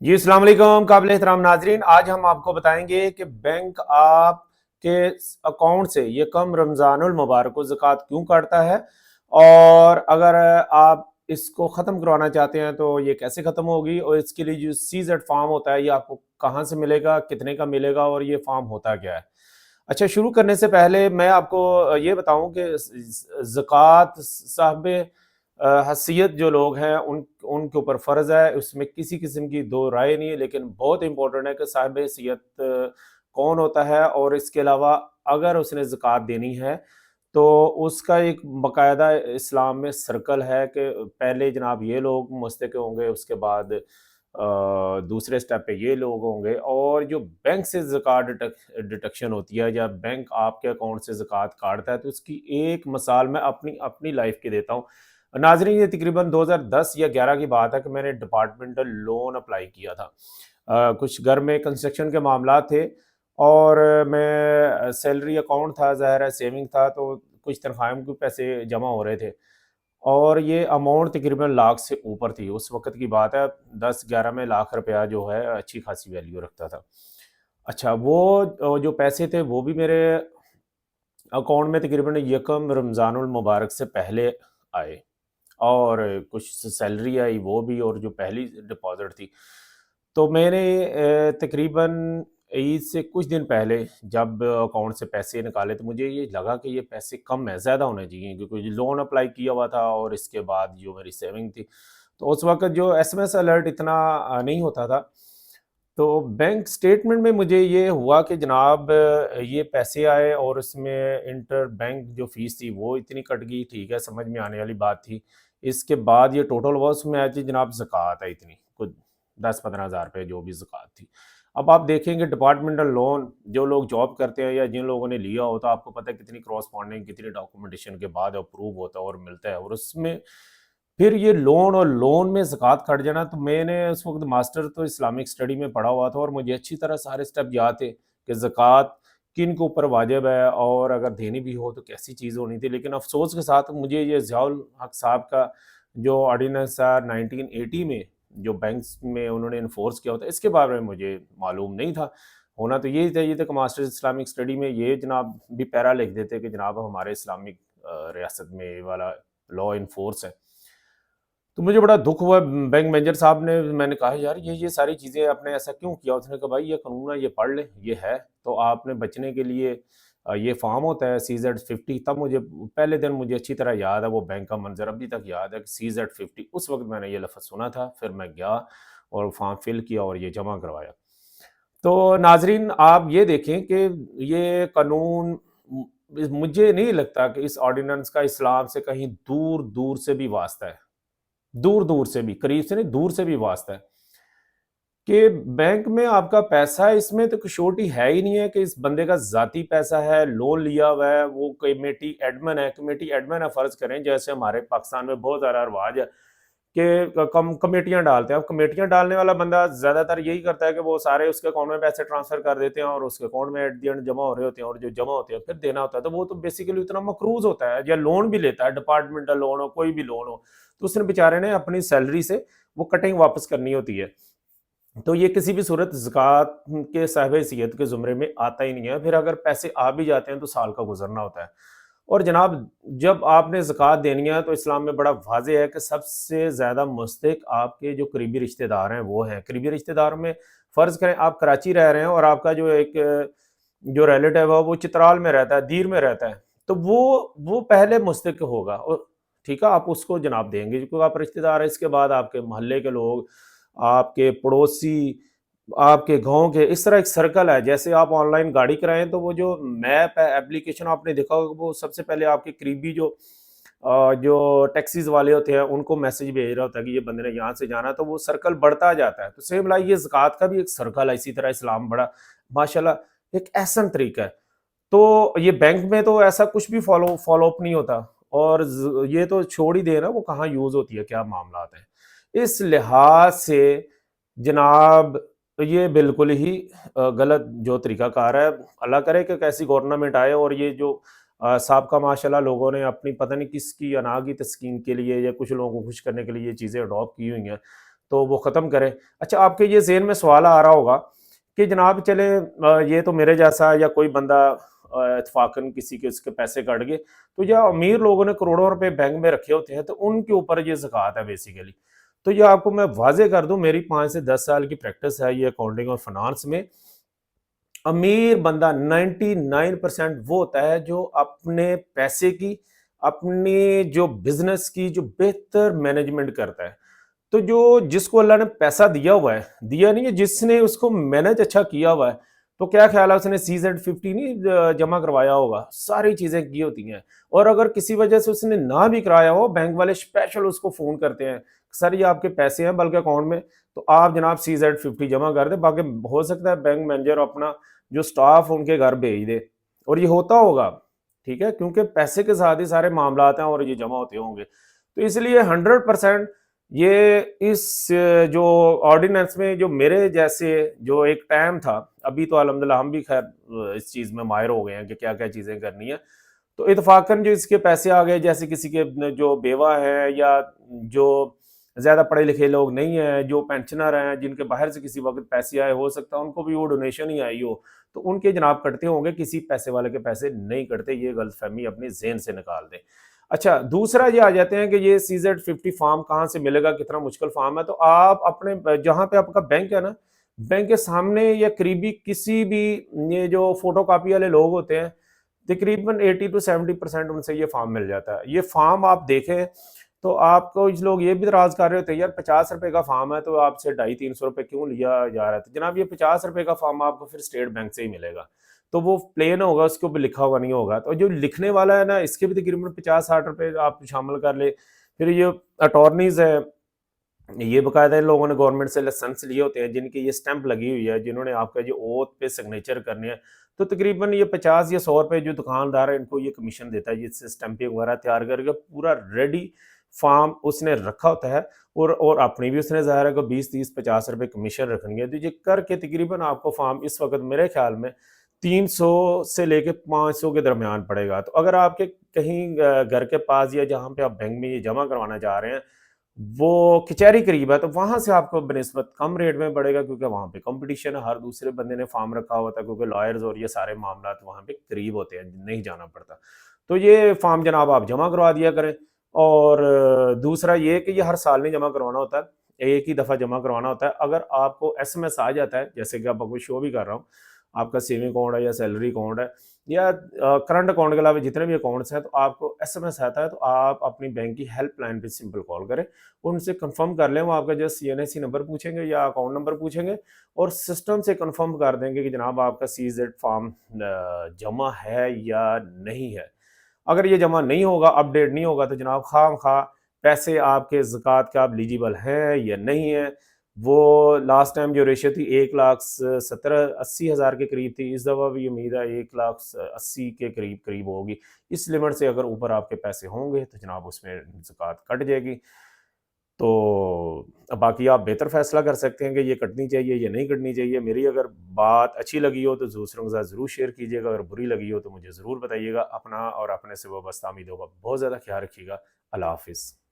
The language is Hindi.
जी अस्सलाम वालेकुम काबिल एहतराम नाजरीन। आज हम आपको बताएंगे कि बैंक आपके अकाउंट से ये कम रमज़ानुल मुबारक को ज़कात क्यों काटता है, और अगर आप इसको ख़त्म करवाना चाहते हैं तो ये कैसे ख़त्म होगी, और इसके लिए जो सीज़ेड फॉर्म होता है ये आपको कहाँ से मिलेगा, कितने का मिलेगा, और ये फॉर्म होता क्या है। अच्छा, शुरू करने से पहले मैं आपको ये बताऊं कि ज़कात साहब हसीयत जो लोग हैं उनके ऊपर फ़र्ज़ है, उसमें किसी किस्म की दो राय नहीं है। लेकिन बहुत इंपॉर्टेंट है कि साहिब हसीयत कौन होता है, और इसके अलावा अगर उसने ज़कात देनी है तो उसका एक बाकायदा इस्लाम में सर्कल है कि पहले जनाब ये लोग मुस्तक होंगे, उसके बाद दूसरे स्टेप पे ये लोग होंगे, और जो बैंक से ज़कात डिडक्शन होती है या बैंक आपके अकाउंट से ज़कात काटता है, तो उसकी एक मिसाल मैं अपनी अपनी लाइफ की देता हूँ। नाज़रीन, ये तकरीबन 2010 या 11 की बात है कि मैंने डिपार्टमेंटल लोन अप्लाई किया था। कुछ घर में कंस्ट्रक्शन के मामलात थे, और मैं सैलरी अकाउंट था, ज़ाहिर है सेविंग था, तो कुछ तनख्वाहों के पैसे जमा हो रहे थे, और ये अमाउंट तकरीबन लाख से ऊपर थी। उस वक़्त की बात है, 10-11 में लाख रुपया जो है अच्छी खासी वैल्यू रखता था। अच्छा, वो जो पैसे थे वो भी मेरे अकाउंट में तकरीबन यकम रमज़ानुल मुबारक से पहले आए, और कुछ सैलरी आई वो भी, और जो पहली डिपॉज़िट थी। तो मैंने तकरीबन ईद से कुछ दिन पहले जब अकाउंट से पैसे निकाले तो मुझे ये लगा कि ये पैसे कम है, ज़्यादा होने चाहिए, क्योंकि लोन अप्लाई किया हुआ था और इसके बाद जो मेरी सेविंग थी। तो उस वक़्त जो एसएमएस अलर्ट इतना नहीं होता था। तो बैंक स्टेटमेंट में मुझे ये हुआ कि जनाब ये पैसे आए, और उसमें इंटर बैंक जो फ़ीस थी वो इतनी कट गई, ठीक है, समझ में आने वाली बात थी। इसके बाद ये टोटल हुआ, उसमें आई थी जनाब ज़कात, है इतनी कुछ 10-15 हज़ार रुपए जो भी ज़कात थी। अब आप देखेंगे डिपार्टमेंटल लोन जो लोग जॉब करते हैं या जिन लोगों ने लिया होता है, आपको पता है कितनी क्रॉसपॉन्डिंग, कितनी डॉक्यूमेंटेशन के बाद अप्रूव होता है और मिलता है, और उसमें फिर ये लोन और लोन में ज़कात कट जाना। तो मैंने उस वक़्त मास्टर तो इस्लामिक स्टडी में पढ़ा हुआ था, और मुझे अच्छी तरह सारे स्टेप याद थे कि ज़कात किन के ऊपर वाजिब है, और अगर देनी भी हो तो कैसी चीज़ होनी थी। लेकिन अफ़सोस के साथ मुझे ये ज़ियाउल हक साहब का जो ऑर्डिनेंस था 1980 में, जो बैंक्स में उन्होंने एनफ़ोर्स किया होता, इसके बारे में मुझे मालूम नहीं था। होना तो यही चाहिए था कि मास्टर्स इस्लामिक स्टडी में ये जनाब भी पैरा लिख देते कि जनाब हमारे इस्लामिक रियासत में ये वाला लॉ इन फ़ोर्स है। तो मुझे बड़ा दुःख हुआ। बैंक मैनेजर साहब ने, मैंने कहा यार ये सारी चीज़ें आपने ऐसा क्यों किया? उसने कहा भाई ये कानून है, ये पढ़ ले, ये है। तो आपने बचने के लिए ये फ़ॉर्म होता है सीज़ेड 50। तब मुझे पहले दिन मुझे अच्छी तरह याद है, वो बैंक का मंज़र अभी तक याद है कि सीज़ेड 50, उस वक़्त मैंने ये लफ़्ज़ सुना था। फिर मैं गया और फ़ॉर्म फ़िल किया और ये जमा करवाया। तो नाज़रीन, आप ये देखें कि ये कानून मुझे नहीं लगता कि इस ऑर्डिनेंस का इस्लाम से कहीं दूर-दूर से भी वास्ता है। दूर-दूर से भी, करीब से नहीं, दूर से भी वास्ता है कि बैंक में आपका पैसा है, इसमें तो कशोटी है ही नहीं है कि इस बंदे का ज़ाती पैसा है, लोन लिया हुआ है, वो कमेटी एडमिन है, कमेटी एडमिन है, फ़र्ज़ करें जैसे हमारे पाकिस्तान में बहुत ज़्यादा रिवाज है कि कम कमेटियाँ डालते हैं। अब कमेटियाँ डालने वाला बंदा ज़्यादातर यही करता है कि वो सारे उसके अकाउंट में पैसे ट्रांसफ़र कर देते हैं, और उसके अकाउंट में एट द एंड जमा हो रहे होते हैं, और जो जमा होते हैं फिर देना होता है। तो वो तो बेसिकली उतना मकरूज़ होता है, या लोन भी लेता है, डिपार्टमेंटल लोन हो, कोई भी लोन हो, तो उसने बेचारे ने अपनी सैलरी से वो कटिंग वापस करनी होती है। तो ये किसी भी सूरत ज़कात के साहिब हैसियत के ज़ुमरे में आता ही नहीं है। फिर अगर पैसे आ भी जाते हैं तो साल का गुज़रना होता है। और जनाब, जब आपने ज़कात देनी है तो इस्लाम में बड़ा वाज़ेह है कि सबसे ज़्यादा मुस्तहिक़ आपके जो करीबी रिश्तेदार हैं वो हैं। करीबी रिश्तेदारों में फ़र्ज़ करें आप कराची रह रहे हैं, और आपका जो एक जो रिलेटिव है वो चित्राल में रहता है, दीर में रहता है, तो वो पहले मुस्तहिक़ होगा, और ठीक है, आप उसको जनाब देंगे क्योंकि आप रिश्तेदार हैं। इसके बाद आपके मोहल्ले के लोग, आपके पड़ोसी, आपके गाँव के, इस तरह एक सर्कल है। जैसे आप ऑनलाइन गाड़ी कराएँ तो वो जो मैप है, एप्लीकेशन आपने देखा होगा, वो सबसे पहले आपके करीबी जो टैक्सीज़ वाले होते हैं उनको मैसेज भेज रहा होता है कि ये बंदे ने यहाँ से जाना है, तो वो सर्कल बढ़ता जाता है। तो सेम लाइक ये ज़कात का भी एक सर्कल है, इसी तरह इस्लाम बड़ा माशाल्लाह एक एहसन तरीका है। तो ये बैंक में तो ऐसा कुछ भी फ़ॉलो अप नहीं होता, और ये तो छोड़ ही दें ना, वो कहाँ यूज़ होती है, क्या मामलात हैं। इस लिहाज से जनाब ये बिल्कुल ही गलत जो तरीक़ाकार है। अल्लाह करे कि कैसी गवर्नमेंट आए, और ये जो साबका माशाल्लाह लोगों ने अपनी पता नहीं किसकी अनाह की तस्कीन के लिए या कुछ लोगों को खुश करने के लिए ये चीज़ें अडॉप्ट की हुई हैं। तो वो ख़त्म करें। अच्छा, आपके ये ज़हन में सवाल आ रहा होगा कि जनाब चले ये तो मेरे जैसा या कोई बंदा इत्तफ़ाक़न किसी के उसके पैसे कट गए, तो या अमीर लोगों ने करोड़ों रुपए बैंक में रखे होते हैं, तो उनके ऊपर ये ज़कात है बेसिकली। तो ये आपको मैं वाज़ेह कर दूँ, मेरी 5 से 10 साल की प्रैक्टिस है ये अकाउंटिंग और फाइनेंस में। अमीर बंदा 99% वो होता है जो अपने पैसे की, अपने जो बिज़नेस की जो बेहतर मैनेजमेंट करता है। तो जो जिसको अल्लाह ने पैसा दिया हुआ है, दिया नहीं है, जिसने उसको मैनेज अच्छा किया हुआ है, तो क्या ख्याल है उसने CZ50 नहीं जमा करवाया होगा, सारी चीज़ें की होती हैं। और अगर किसी वजह से उसने ना भी कराया हो, बैंक वाले स्पेशल उसको फ़ोन करते हैं, सर ये आपके पैसे हैं बल्कि अकाउंट में, तो आप जनाब CZ50 जमा कर दें, बाकी हो सकता है बैंक मैनेजर अपना जो स्टाफ उनके घर भेज दे, और ये होता होगा, ठीक है? क्योंकि पैसे के साथ ही सारे मामलात हैं और ये जमा होते होंगे। तो इसलिए 100% ये इस जो ऑर्डिनेंस में जो मेरे जैसे जो एक टाइम था, अभी तो अल्हम्दुलिल्लाह हम भी खैर इस चीज़ में माहिर हो गए हैं कि क्या-क्या चीज़ें करनी है। तो इत्तफ़ाक़न जो इसके पैसे आ गए, जैसे किसी के जो बेवा हैं या जो ज़्यादा पढ़े लिखे लोग नहीं हैं, जो पेंशनर हैं, जिनके बाहर से किसी वक़्त पैसे आए, हो सकता है उनको भी वो डोनेशन ही आई हो, तो उनके जनाब कटते होंगे, किसी पैसे वाले के पैसे नहीं कटते, ये गलतफ़हमी अपने ज़हन से निकाल दें। अच्छा, दूसरा ये आ जाते हैं कि ये CZ50 फॉर्म कहाँ से मिलेगा, कितना मुश्किल फॉर्म है, तो आप अपने जहाँ पे आपका बैंक है ना, बैंक के सामने या करीबी किसी भी ये जो फ़ोटोकॉपी वाले लोग होते हैं, तकरीबन 80 टू 70% उनसे ये फॉर्म मिल जाता है। ये फॉर्म आप देखें तो आपको कुछ लोग ये भी इतराज़ कर रहे होते हैं, यार 50 रुपए का फॉर्म है तो आपसे 250-300 रुपए क्यों लिया जा रहा है? तो जनाब ये 50 रुपए का फॉर्म आपको फिर स्टेट बैंक से ही मिलेगा। तो वो प्लेन होगा, उसके ऊपर लिखा हुआ नहीं होगा। तो जो लिखने वाला है ना, इसके भी तकरीबन 50-60 रुपए आप शामिल कर लें। फिर ये अटॉर्नीज़ हैं, ये बाकायदा इन लोगों ने गवर्नमेंट से लाइसेंस लिए होते हैं, जिनकी ये स्टैंप लगी हुई है, जिन्होंने आपका जो ओथ पे सिग्नेचर करने हैं, तो तकरीबन ये 50 या 100 रुपए जो दुकानदार है इनको ये कमीशन देता है, जिससे स्टैंपिंग वगैरह तैयार करके पूरा रेडी फार्म उसने रखा होता है। और अपनी भी उसने ज़ाहिर है कि 20, 30, 50 रुपए कमीशन रखनी है, तो ये करके तकरीबन आपको फार्म इस वक्त मेरे ख्याल में 300 से लेके 500 के दरमियान पड़ेगा। तो अगर आपके कहीं घर के पास या जहाँ पे आप बैंक में ये जमा करवाना चाह रहे हैं, वो कचहरी करीब है, तो वहाँ से आपको बनिस्बत कम रेट में पड़ेगा, क्योंकि वहाँ पे कॉम्पिटिशन है, हर दूसरे बंदे ने फॉर्म रखा हुआ था, क्योंकि लॉयर्स और ये सारे मामलात वहाँ पे करीब होते हैं, नहीं जाना पड़ता। तो ये फॉर्म जनाब आप जमा करवा दिया करें। और दूसरा ये कि ये हर साल नहीं जमा करवाना होता है, एक ही दफ़ा जमा करवाना होता है। अगर आपको SMS आ जाता है, जैसे कि अब आपको शो भी कर रहा हूँ, आपका सेविंग अकाउंट है या सैलरी अकाउंट है या करंट अकाउंट के अलावा जितने भी अकाउंट्स हैं, तो आपको SMS आता है, तो आप अपनी बैंक की हेल्पलाइन पे सिंपल कॉल करें, उनसे कंफर्म कर लें, वो आपका जस्ट CNSC नंबर पूछेंगे या अकाउंट नंबर पूछेंगे, और सिस्टम से कंफर्म कर देंगे कि जनाब आपका CZ फॉर्म जमा है या नहीं है। अगर ये जमा नहीं होगा, अपडेट नहीं होगा, तो जनाब खामखा पैसे आपके ज़कात के आप एलिजिबल हैं या नहीं है। वो लास्ट टाइम जो रेशियो थी 1,70,80,000 के करीब थी, इस दफ़ा भी उम्मीद है 1,80,000 के करीब होगी। इस लिमिट से अगर ऊपर आपके पैसे होंगे तो जनाब उसमें ज़कात कट जाएगी। तो अब बाकी आप बेहतर फ़ैसला कर सकते हैं कि ये कटनी चाहिए या नहीं कटनी चाहिए। मेरी अगर बात अच्छी लगी हो तो दूसरों के साथ ज़रूर शेयर कीजिएगा, अगर बुरी लगी हो तो मुझे ज़रूर बताइएगा। अपना और अपने से वाबस्ता उम्मीदों का बहुत ज़्यादा ख्याल रखिएगा। अल्लाह हाफ़िज़।